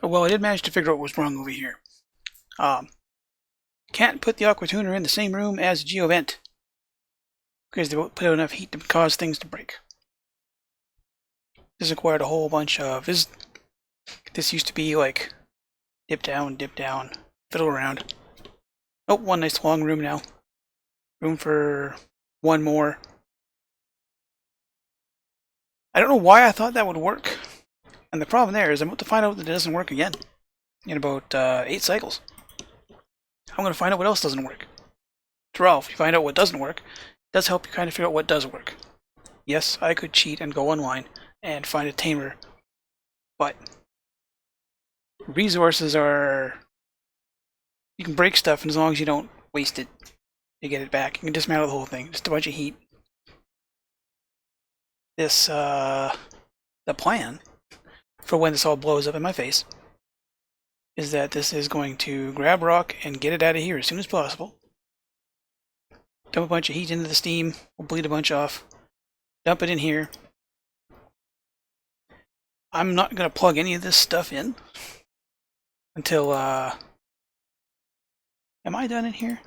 Well, I did manage to figure out what was wrong over here. Um, can't put the aqua tuner in the same room as a geovent because they won't put out enough heat to cause things to break. This required a whole bunch of... This used to be like dip down, fiddle around. Oh, one nice long room now. Room for one more. I don't know why I thought that would work. And the problem there is I'm about to find out that it doesn't work again. In about 8 cycles. I'm going to find out what else doesn't work. After all, if you find out what doesn't work, it does help you kind of figure out what does work. Yes, I could cheat and go online and find a tamer, but resources are... You can break stuff, and as long as you don't waste it, you get it back. You can dismantle the whole thing. Just a bunch of heat. This, the plan for when this all blows up in my face is that this is going to grab rock and get it out of here as soon as possible. Dump a bunch of heat into the steam. We'll bleed a bunch off. Dump it in here. I'm not going to plug any of this stuff in until, am I done in here?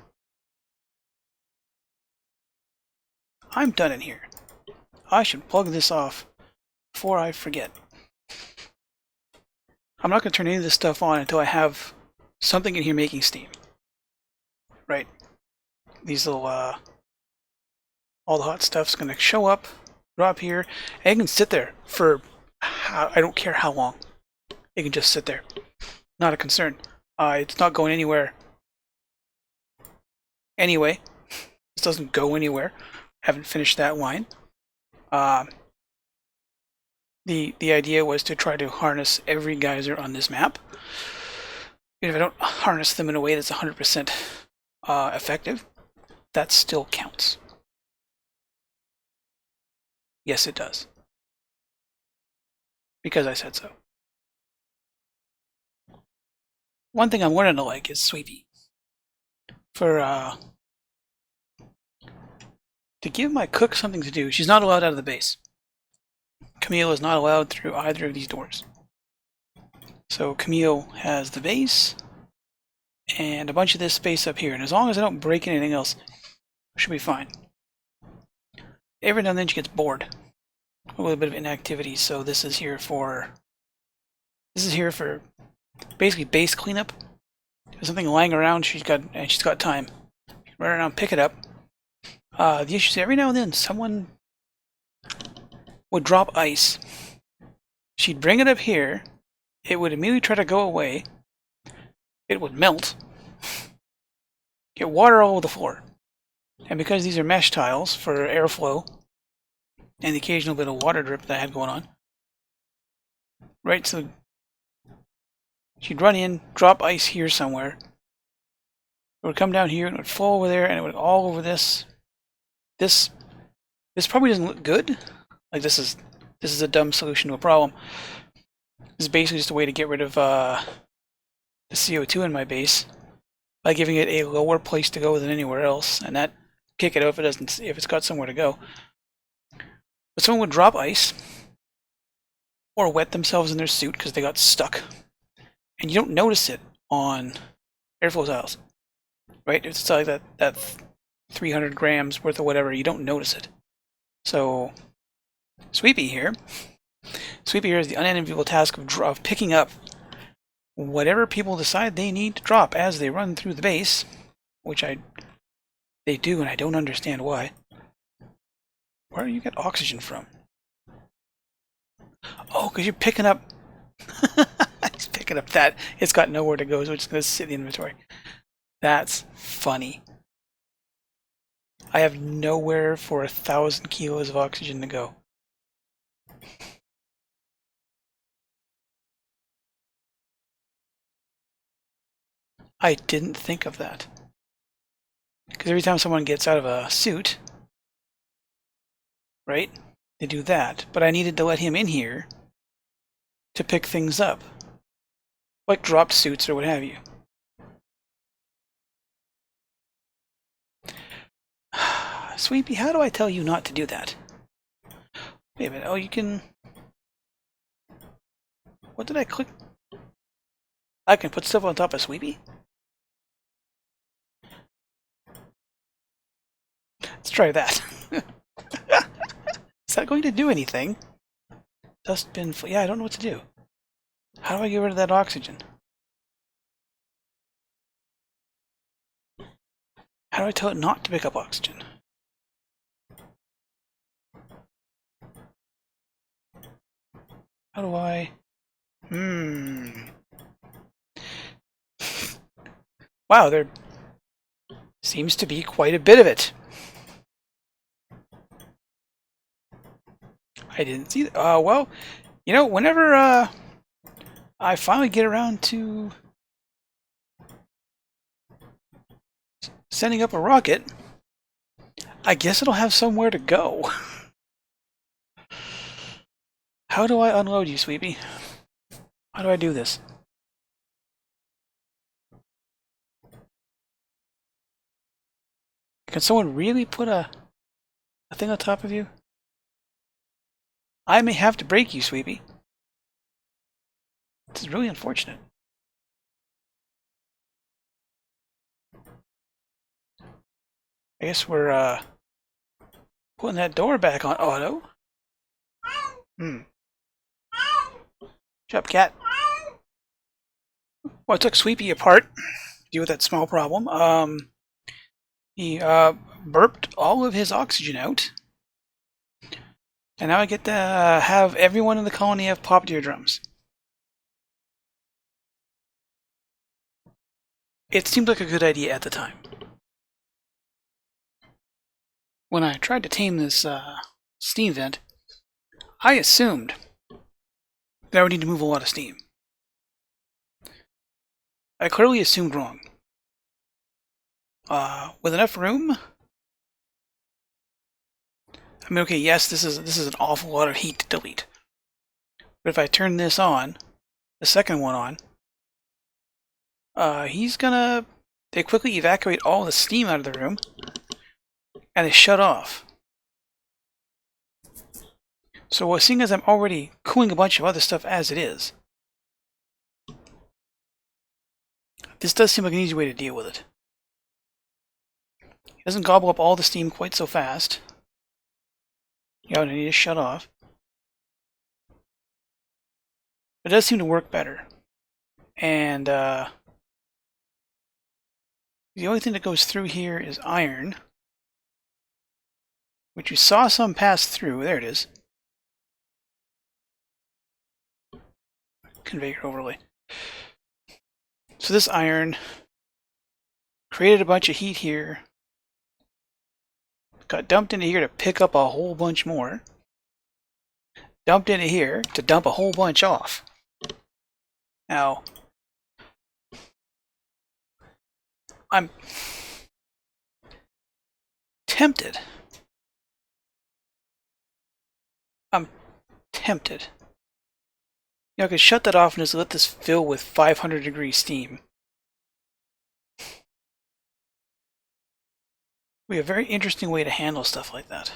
I'm done in here. I should plug this off before I forget. I'm not going to turn any of this stuff on until I have something in here making steam. Right. These little, all the hot stuff's going to show up, drop here, and it can sit there for, I don't care how long. It can just sit there. Not a concern. It's not going anywhere. Anyway, this doesn't go anywhere. Haven't finished that line. The idea was to try to harness every geyser on this map. If I don't harness them in a way that's 100% effective, that still counts. Yes, it does. Because I said so. One thing I'm learning to like is Sweepy. To give my cook something to do, she's not allowed out of the base. Camille is not allowed through either of these doors. So Camille has the base and a bunch of this space up here, and as long as I don't break anything else, she'll be fine. Every now and then she gets bored. A little bit of inactivity, so this is here for basically base cleanup. There's something lying around, she's got time. Run around, pick it up. The issue is every now and then someone would drop ice. She'd bring it up here. It would immediately try to go away. It would melt. Get water all over the floor. And because these are mesh tiles for airflow and the occasional bit of water drip that I had going on, right, so she'd run in, drop ice here somewhere. It would come down here and it would flow over there and it would all over this. This probably doesn't look good. Like this is a dumb solution to a problem. This is basically just a way to get rid of the CO2 in my base by giving it a lower place to go than anywhere else, and that kick it out if it's got somewhere to go. But someone would drop ice or wet themselves in their suit because they got stuck, and you don't notice it on airflow tiles, right? It's like that 300 grams worth of whatever. You don't notice it. So Sweepy here is the unenviable task of picking up whatever people decide they need to drop as they run through the base, which they do, and I don't understand why. Where do you get oxygen from? Oh, because you're picking up... He's picking up that. It's got nowhere to go, so it's just going to sit in the inventory. That's funny. I have nowhere for 1,000 kilos of oxygen to go. I didn't think of that. Because every time someone gets out of a suit, right, they do that. But I needed to let him in here to pick things up. Like dropped suits or what have you. Sweepy, how do I tell you not to do that? Wait a minute. Oh, you can... What did I click? I can put stuff on top of Sweepy? Let's try that. Is that going to do anything? Dustbin. Yeah, I don't know what to do. How do I get rid of that oxygen? How do I tell it not to pick up oxygen? How do I... Wow, there seems to be quite a bit of it. I didn't see that. Well, you know, whenever I finally get around to sending up a rocket, I guess it'll have somewhere to go. How do I unload you, Sweepy? How do I do this? Can someone really put a thing on top of you? I may have to break you, Sweepy. This is really unfortunate. I guess we're putting that door back on auto. Shut up, cat. Well, I took Sweepy apart to deal with that small problem. He burped all of his oxygen out. And now I get to have everyone in the colony have popped eardrums. It seemed like a good idea at the time. When I tried to tame this steam vent, I assumed that I would need to move a lot of steam. I clearly assumed wrong. With enough room, I mean, okay, yes, this is an awful lot of heat to delete. But if I turn this on, the second one on, they quickly evacuate all the steam out of the room, and they shut off. So seeing as I'm already cooling a bunch of other stuff as it is, this does seem like an easy way to deal with it. It doesn't gobble up all the steam quite so fast. You know, I need to shut off. It does seem to work better. And the only thing that goes through here is iron, which you saw some pass through. There it is. Conveyor overlay. So this iron created a bunch of heat here. Got dumped into here to pick up a whole bunch more. Dumped into here to dump a whole bunch off. Now, I'm tempted. I'm tempted. You know, I could shut that off and just let this fill with 500-degree steam. We have a very interesting way to handle stuff like that.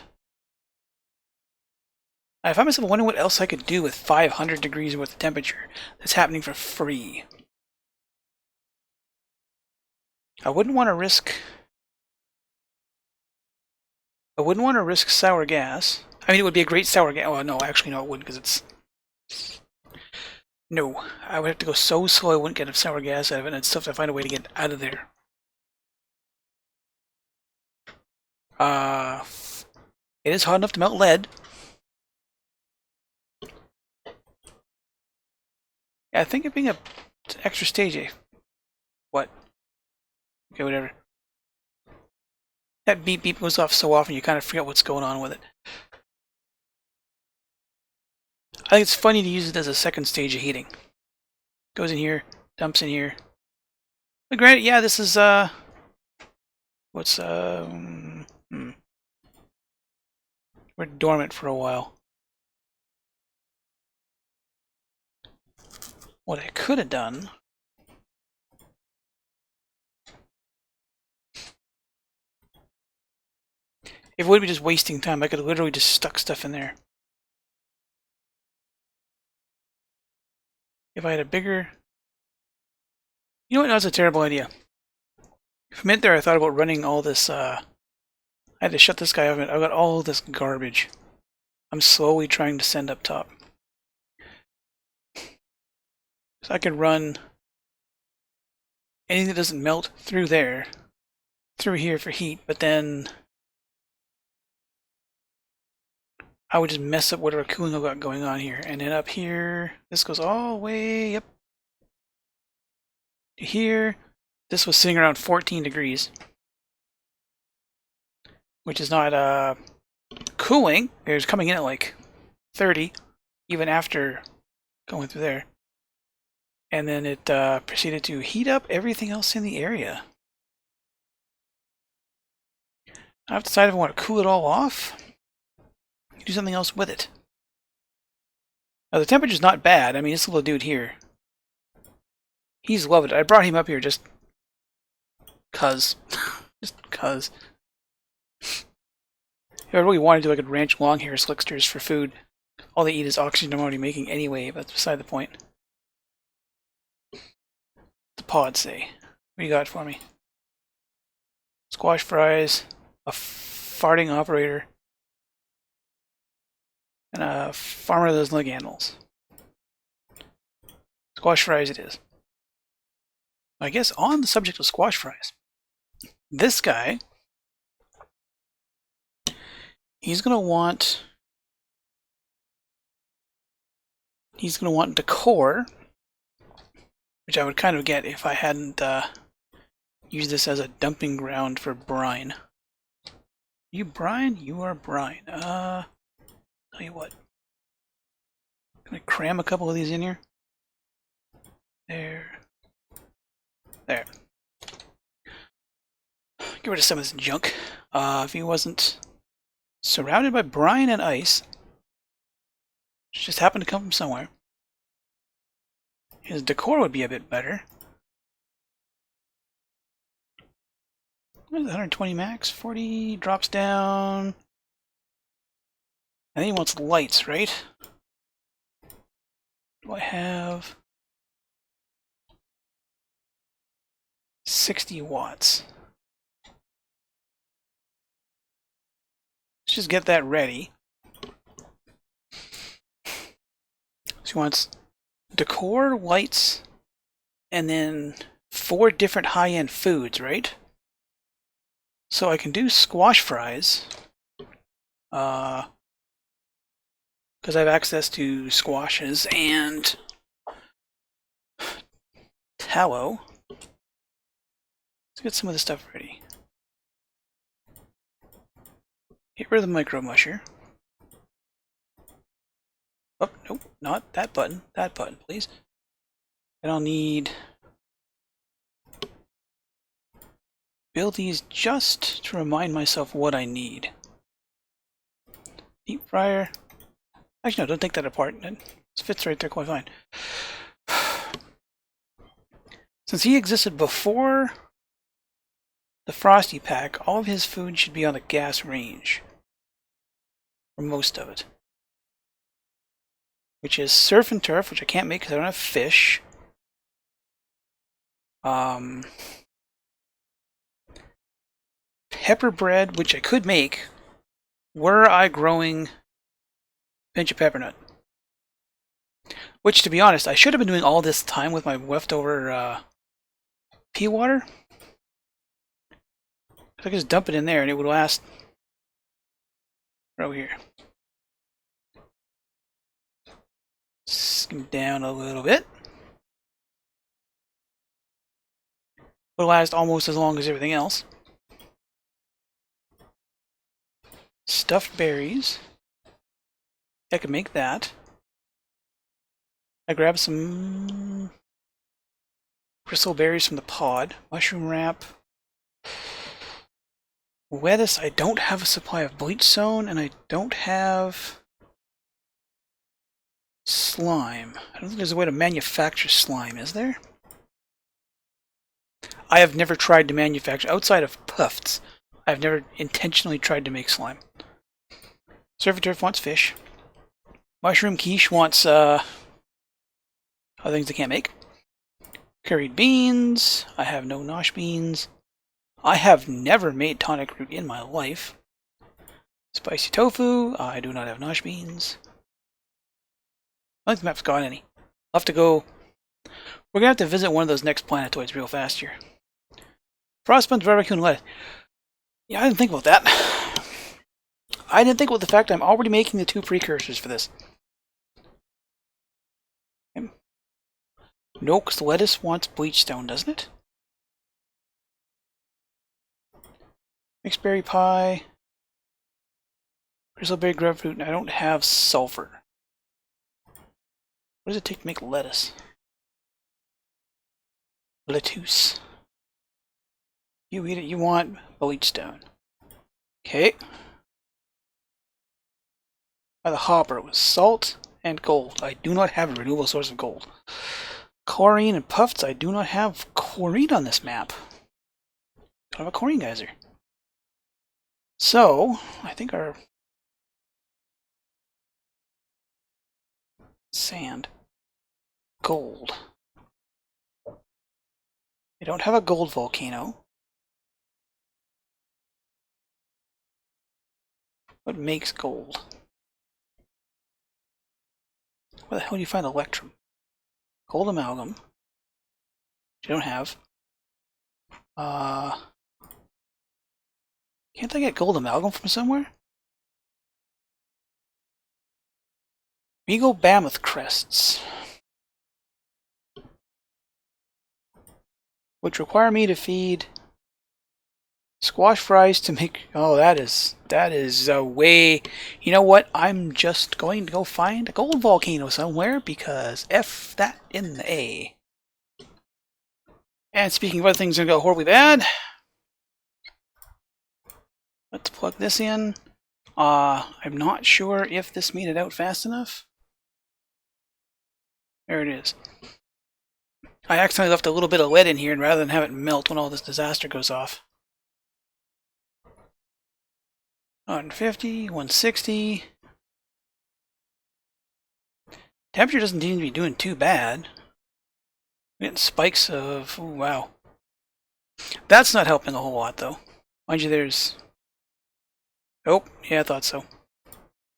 I find myself wondering what else I could do with 500 degrees worth of temperature that's happening for free. I wouldn't want to risk sour gas. I mean, it would be a great sour gas. Well, no, actually, no, it wouldn't, because it's... No, I would have to go so slow I wouldn't get enough sour gas out of it, and I'd still have to find a way to get out of there. It is hot enough to melt lead. Yeah, I think it being an extra stage. What? Okay, whatever. That beep beep goes off so often you kind of forget what's going on with it. I think it's funny to use it as a second stage of heating. Goes in here, dumps in here. But granted, yeah, this is we're dormant for a while. What I could have done if it would be just wasting time, I could have literally just stuck stuff in there. If I had a bigger You know what? That was a terrible idea. For a minute there, I thought about running all this, I had to shut this guy off. I've got all this garbage. I'm slowly trying to send up top. So I could run anything that doesn't melt through there, through here for heat, but then I would just mess up whatever cooling I've got going on here. And then up here, this goes all the way up to here. This was sitting around 14 degrees, which is not cooling. It was coming in at like 30, even after going through there. And then it proceeded to heat up everything else in the area. I have to decide if I want to cool it all off, do something else with it. Now the temperature's not bad. I mean, this little dude here, he's loving it. I brought him up here just cuz. Just cuz. If I really wanted to, I could ranch long-hair slicksters for food. All they eat is oxygen I'm already making anyway, but that's beside the point. The pod say. What do you got for me? Squash fries, a farting operator, and a farmer that doesn't like animals. Squash fries it is. I guess on the subject of squash fries, this guy, he's gonna want decor, which I would kind of get if I hadn't used this as a dumping ground for brine. You brine? You are brine. Tell you what. Can I cram a couple of these in here? There. There. Get rid of some of this junk. If he wasn't surrounded by brine and ice, which just happened to come from somewhere, his decor would be a bit better. What is it, 120 max? 40 drops down. And then he wants lights, right? Do I have 60 watts? Let's just get that ready. So he wants decor, lights, and then 4 different high-end foods, right? So I can do squash fries, because I have access to squashes and tallow. Let's get some of this stuff ready. Get rid of the micro musher. Oh, nope, not that button. That button, please. And I'll need... build these just to remind myself what I need. Deep fryer. Actually, no, don't take that apart. It fits right there quite fine. Since he existed before the Frosty Pack, all of his food should be on the gas range. Or most of it. Which is surf and turf, which I can't make because I don't have fish. Pepper bread, which I could make, were I growing pinch of peppermint. Which, to be honest, I should have been doing all this time with my leftover pea water. I could just dump it in there and it would last right here. Skim down a little bit. Would last almost as long as everything else. Stuffed berries. I could make that. I grabbed some bristle berries from the pod. Mushroom wrap. Lettuce. I don't have a supply of bleach zone, and I don't have slime. I don't think there's a way to manufacture slime, is there? I have never tried to manufacture, outside of puffs, I've never intentionally tried to make slime. Surf and turf wants fish. Mushroom quiche wants other things they can't make. Curried beans. I have no nosh beans. I have never made tonic root in my life. Spicy tofu. I do not have nosh beans. I don't think the map's got any. I'll have to go. We're gonna have to visit one of those next planetoids real fast here. Frost buns, barbecue, and lettuce. Yeah, I didn't think about that. I didn't think about the fact I'm already making the 2 precursors for this. Okay. No, because the lettuce wants bleach stone, doesn't it? Mixed berry pie. Bristleberry grapefruit. I don't have sulfur. What does it take to make lettuce? Lettuce. You eat it, you want bleach stone. Okay. By the hopper, it was salt and gold. I do not have a renewable source of gold. Chlorine and puffs. I do not have chlorine on this map. Don't have a chlorine geyser. So, I think our sand. Gold. I don't have a gold volcano. What makes gold? Where the hell do you find electrum? Gold amalgam. Which you don't have. Can't I get gold amalgam from somewhere? Regal Mammoth crests. Which require me to feed squash fries to make... Oh, that is a way... You know what? I'm just going to go find a gold volcano somewhere because F that in the A. And speaking of other things that go horribly bad, let's plug this in. I'm not sure if this made it out fast enough. There it is. I accidentally left a little bit of lead in here, and rather than have it melt when all this disaster goes off. 150, 160. Temperature doesn't seem to be doing too bad. We're getting spikes of... Ooh, wow. That's not helping a whole lot, though. Mind you, there's... Oh, yeah, I thought so.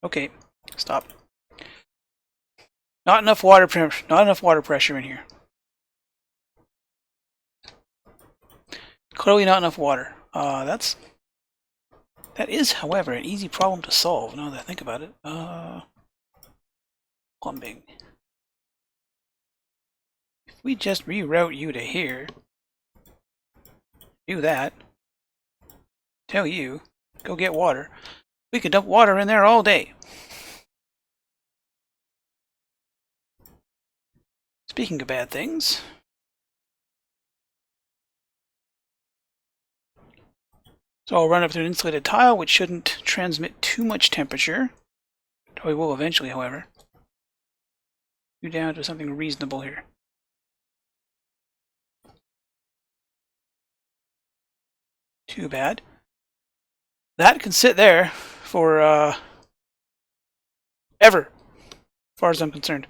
Okay, stop. Not enough water pressure in here. Clearly not enough water. That is, however, an easy problem to solve now that I think about it. Plumbing. If we just reroute you to here, do that, tell you, go get water, we could dump water in there all day. Speaking of bad things, so I'll run up through an insulated tile, which shouldn't transmit too much temperature. Probably will eventually, however. You down to something reasonable here. Too bad. That can sit there for ever, as far as I'm concerned.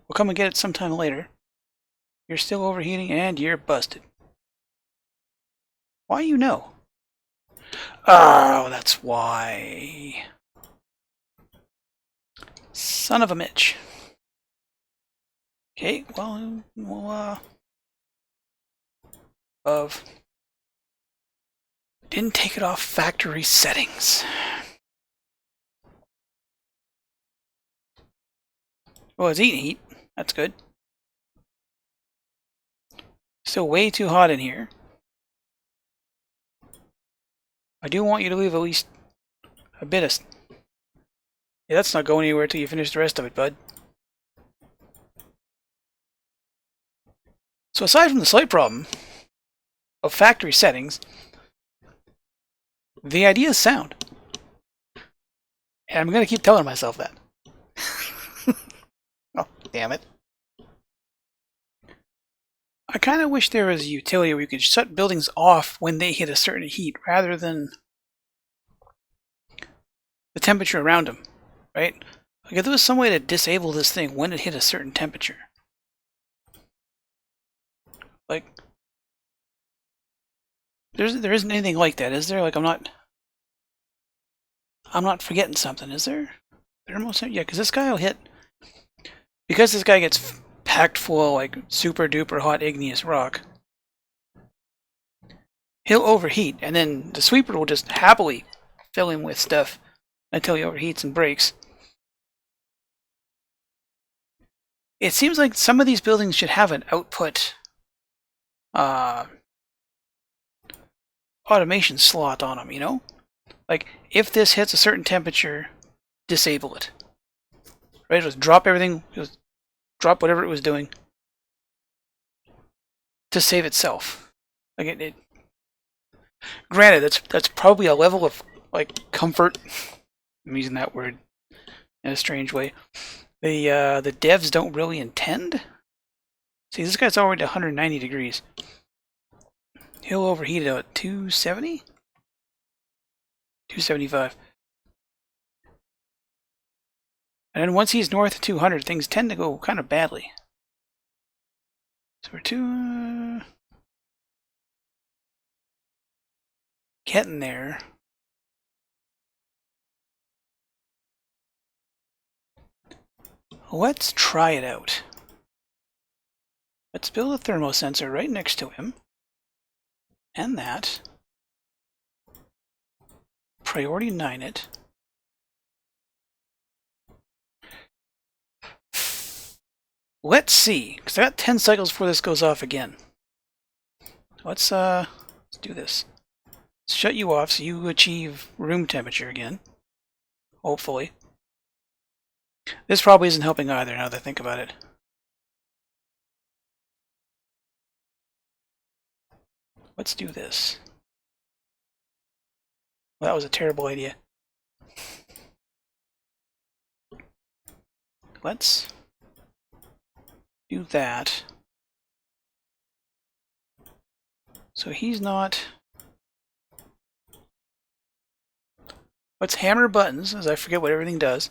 We'll come and get it sometime later. You're still overheating and you're busted. Why you know? Oh, that's why. Son of a Mitch. Okay, well, we'll didn't take it off factory settings. Well, it's eating heat. That's good. Still way too hot in here. I do want you to leave at least a bit of... Yeah, that's not going anywhere till you finish the rest of it, bud. So aside from the slight problem of factory settings, the idea is sound. And I'm going to keep telling myself that. Oh, damn it. I kind of wish there was a utility where you could shut buildings off when they hit a certain heat, rather than the temperature around them, right? Like if there was some way to disable this thing when it hit a certain temperature. Like, there isn't anything like that, is there? Like, I'm not forgetting something, is there? Yeah, because this guy will hit. Because this guy gets packed full of like super duper hot igneous rock, he'll overheat, and then the sweeper will just happily fill him with stuff until he overheats and breaks. It seems like some of these buildings should have an output automation slot on them, you know? Like, if this hits a certain temperature, disable it. Right? Just drop everything, just drop whatever it was doing to save itself. Like granted, that's probably a level of like comfort. I'm using that word in a strange way. The devs don't really intend. See, this guy's already 190 degrees. He'll overheat it at 270? 275. And then once he's north of 200, things tend to go kind of badly. So we're getting there. Let's try it out. Let's build a thermosensor right next to him. And that. Priority 9 it. Let's see, because I got 10 cycles before this goes off again. Let's do this. Let's shut you off so you achieve room temperature again. Hopefully. This probably isn't helping either now that I think about it. Let's do this. Well, that was a terrible idea. Let's do that. So he's not... Let's hammer buttons, as I forget what everything does.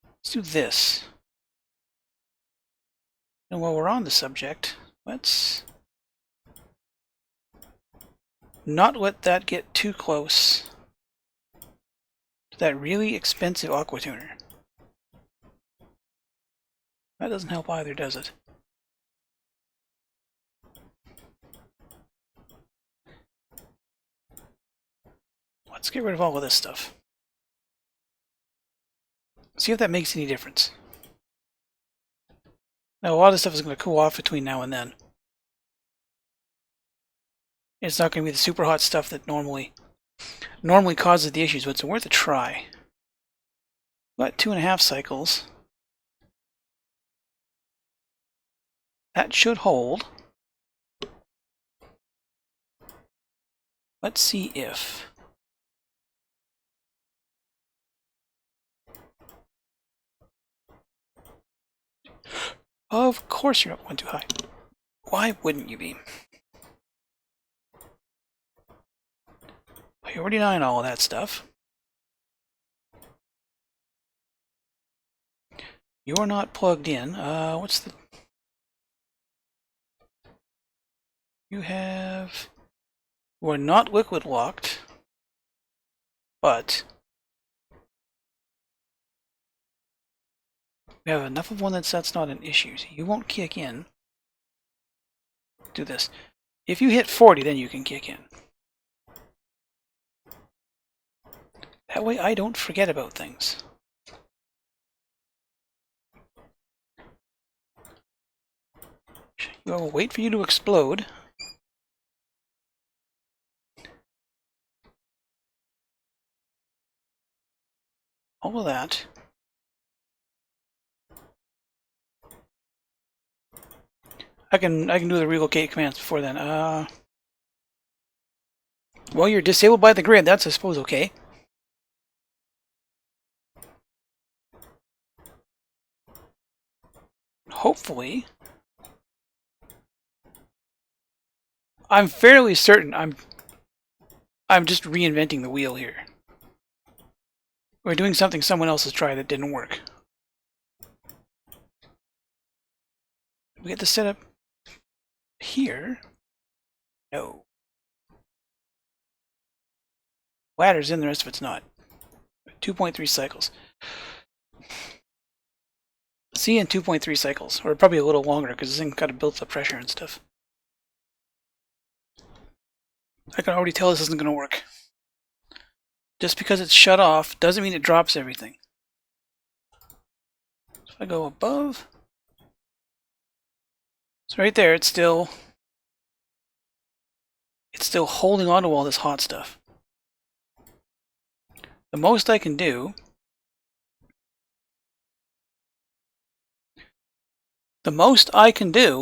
Let's do this. And while we're on the subject, let's not let that get too close to that really expensive aqua tuner. That doesn't help either, does it? Let's get rid of all of this stuff. See if that makes any difference. Now, a lot of this stuff is going to cool off between now and then. It's not going to be the super hot stuff that normally causes the issues, but it's worth a try. About 2.5 cycles. That should hold. Let's see if... Of course you're up one too high. Why wouldn't you be? Priority 9 all of that stuff. You're not plugged in. What's the... You have... You are not liquid locked, but we have enough of one that's not an issue. So you won't kick in. Do this. If you hit 40, then you can kick in. That way I don't forget about things. I will wait for you to explode. All of that. I can do the relocate commands before then. Well, you're disabled by the grid. That's, I suppose, okay. Hopefully. I'm fairly certain I'm just reinventing the wheel here. We're doing something someone else has tried that didn't work. We get the setup. Here, no. Ladder's in, the rest of it's not. 2.3 cycles. See in 2.3 cycles, or probably a little longer because this thing got to build the pressure and stuff. I can already tell this isn't going to work. Just because it's shut off doesn't mean it drops everything. So if I go above, so right there, it's still holding on to all this hot stuff. The most I can do,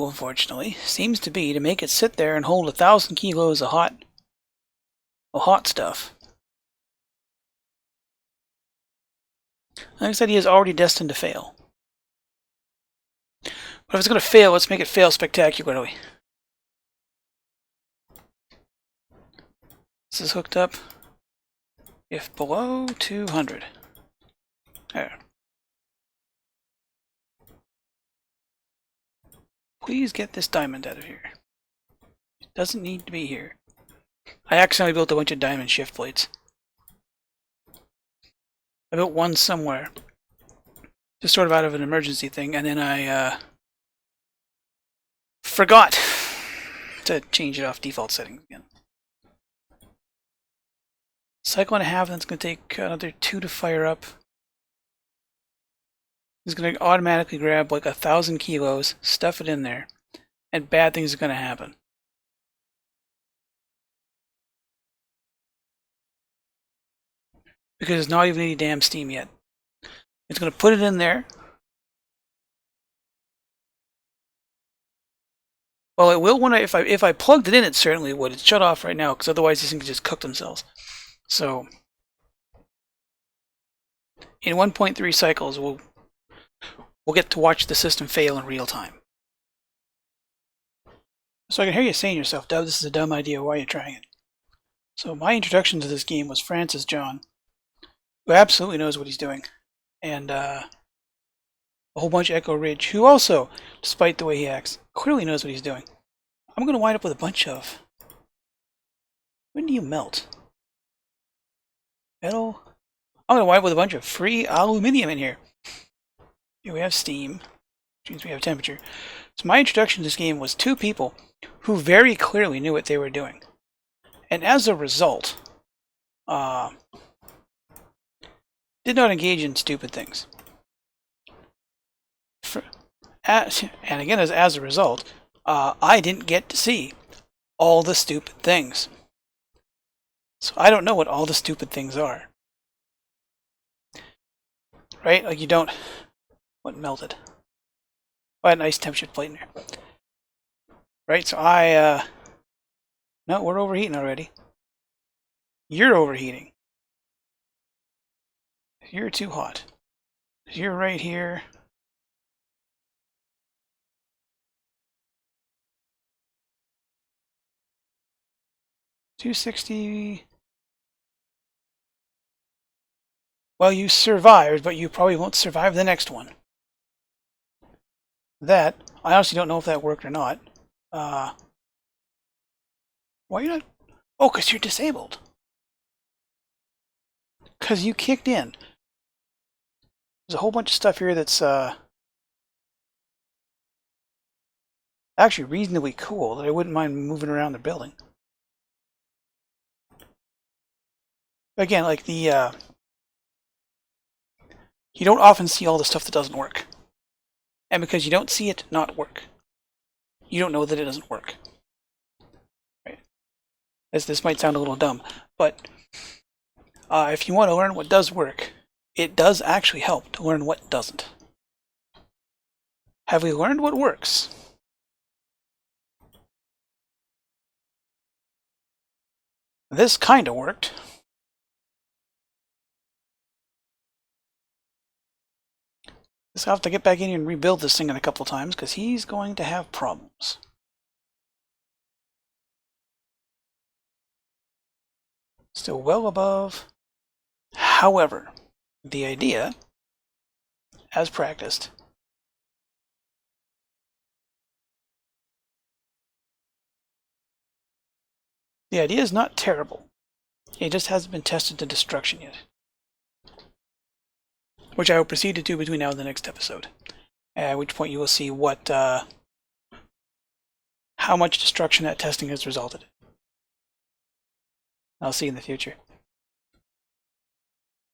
unfortunately, seems to be to make it sit there and hold 1,000 kilos of hot stuff. Like I said, he is already destined to fail. But if it's going to fail, let's make it fail spectacularly. This is hooked up if below 200. There. Please get this diamond out of here. It doesn't need to be here. I accidentally built a bunch of diamond shift plates. I built one somewhere. Just sort of out of an emergency thing, and then I forgot to change it off default settings again. Cycle and a half, and it's going to take another 2 to fire up. It's going to automatically grab like 1,000 kilos, stuff it in there, and bad things are going to happen. Because there's not even any damn steam yet. It's going to put it in there. Well, it will when if I plugged it in, it certainly would. It's shut off right now because otherwise these things just cook themselves. So in 1.3 cycles, we'll get to watch the system fail in real time. So I can hear you saying to yourself, "Dove, this is a dumb idea. Why are you trying it?" So my introduction to this game was Francis John, who absolutely knows what he's doing, and a whole bunch of Echo Ridge, who also, despite the way he acts, clearly knows what he's doing. I'm going to wind up with a bunch of... When do you melt? Metal? I'm going to wind up with a bunch of free aluminium in here. Here we have steam, which means we have temperature. So my introduction to this game was two people who very clearly knew what they were doing. And as a result, did not engage in stupid things. And again, as a result, I didn't get to see all the stupid things. So I don't know what all the stupid things are. Right? Like you don't... What melted? Oh, I had a nice temperature plate in there. Right, so no, we're overheating already. You're overheating. You're too hot. You're right here. $260. Well, you survived, but you probably won't survive the next one. That, I honestly don't know if that worked or not. Why are you not? Oh, because you're disabled. Because you kicked in. There's a whole bunch of stuff here that's actually reasonably cool that I wouldn't mind moving around the building. Again, like the you don't often see all the stuff that doesn't work. And because you don't see it not work, you don't know that it doesn't work. Right? This might sound a little dumb, but if you want to learn what does work, it does actually help to learn what doesn't. Have we learned what works? This kind of worked. I'll have to get back in here and rebuild this thing in a couple times because he's going to have problems. Still well above. However, the idea, as practiced, The idea is not terrible. It just hasn't been tested to destruction yet. Which I will proceed to do between now and the next episode. At which point you will see what, how much destruction that testing has resulted. I'll see you in the future.